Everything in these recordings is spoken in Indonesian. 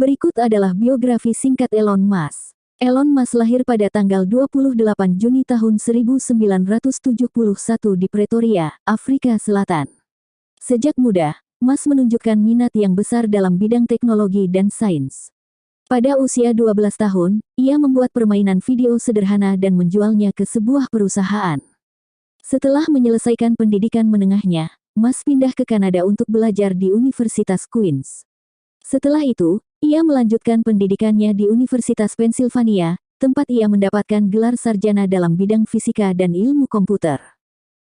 Berikut adalah biografi singkat Elon Musk. Elon Musk lahir pada tanggal 28 Juni tahun 1971 di Pretoria, Afrika Selatan. Sejak muda, Musk menunjukkan minat yang besar dalam bidang teknologi dan sains. Pada usia 12 tahun, ia membuat permainan video sederhana dan menjualnya ke sebuah perusahaan. Setelah menyelesaikan pendidikan menengahnya, Musk pindah ke Kanada untuk belajar di Universitas Queen's. Setelah itu, ia melanjutkan pendidikannya di Universitas Pennsylvania, tempat ia mendapatkan gelar sarjana dalam bidang fisika dan ilmu komputer.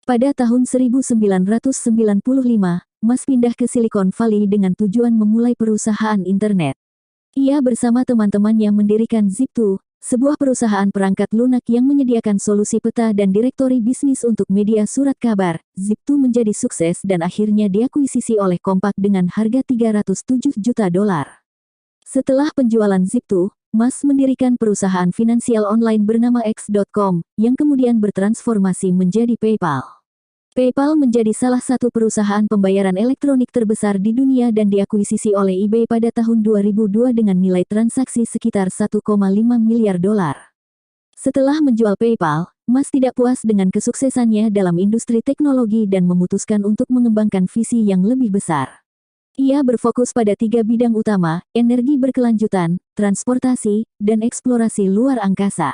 Pada tahun 1995, Musk pindah ke Silicon Valley dengan tujuan memulai perusahaan internet. Ia bersama teman-temannya mendirikan Zip2, sebuah perusahaan perangkat lunak yang menyediakan solusi peta dan direktori bisnis untuk media surat kabar. Zip2 menjadi sukses dan akhirnya diakuisisi oleh Compaq dengan harga $307 juta. Setelah penjualan Zip2, Musk mendirikan perusahaan finansial online bernama X.com, yang kemudian bertransformasi menjadi PayPal. PayPal menjadi salah satu perusahaan pembayaran elektronik terbesar di dunia dan diakuisisi oleh eBay pada tahun 2002 dengan nilai transaksi sekitar $1,5 miliar. Setelah menjual PayPal, Musk tidak puas dengan kesuksesannya dalam industri teknologi dan memutuskan untuk mengembangkan visi yang lebih besar. Ia berfokus pada 3 bidang utama: energi berkelanjutan, transportasi, dan eksplorasi luar angkasa.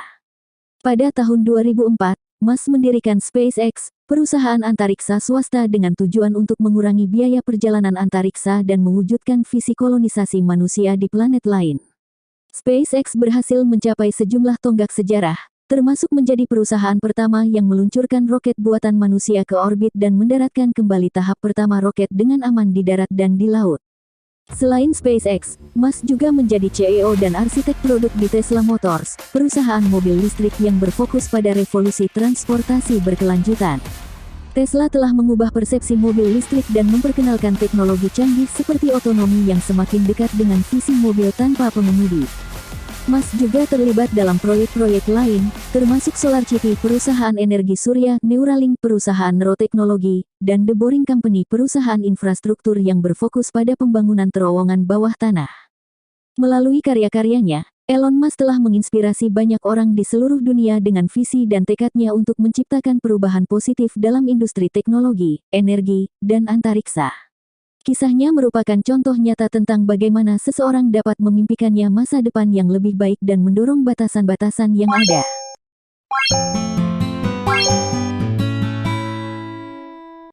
Pada tahun 2004, Musk mendirikan SpaceX, perusahaan antariksa swasta dengan tujuan untuk mengurangi biaya perjalanan antariksa dan mewujudkan visi kolonisasi manusia di planet lain. SpaceX berhasil mencapai sejumlah tonggak sejarah, termasuk menjadi perusahaan pertama yang meluncurkan roket buatan manusia ke orbit dan mendaratkan kembali tahap pertama roket dengan aman di darat dan di laut. Selain SpaceX, Musk juga menjadi CEO dan arsitek produk di Tesla Motors, perusahaan mobil listrik yang berfokus pada revolusi transportasi berkelanjutan. Tesla telah mengubah persepsi mobil listrik dan memperkenalkan teknologi canggih seperti otonomi yang semakin dekat dengan visi mobil tanpa pengemudi. Musk juga terlibat dalam proyek-proyek lain, termasuk SolarCity perusahaan energi surya, Neuralink perusahaan neuroteknologi, dan The Boring Company perusahaan infrastruktur yang berfokus pada pembangunan terowongan bawah tanah. Melalui karya-karyanya, Elon Musk telah menginspirasi banyak orang di seluruh dunia dengan visi dan tekadnya untuk menciptakan perubahan positif dalam industri teknologi, energi, dan antariksa. Kisahnya merupakan contoh nyata tentang bagaimana seseorang dapat memimpikannya masa depan yang lebih baik dan mendorong batasan-batasan yang ada.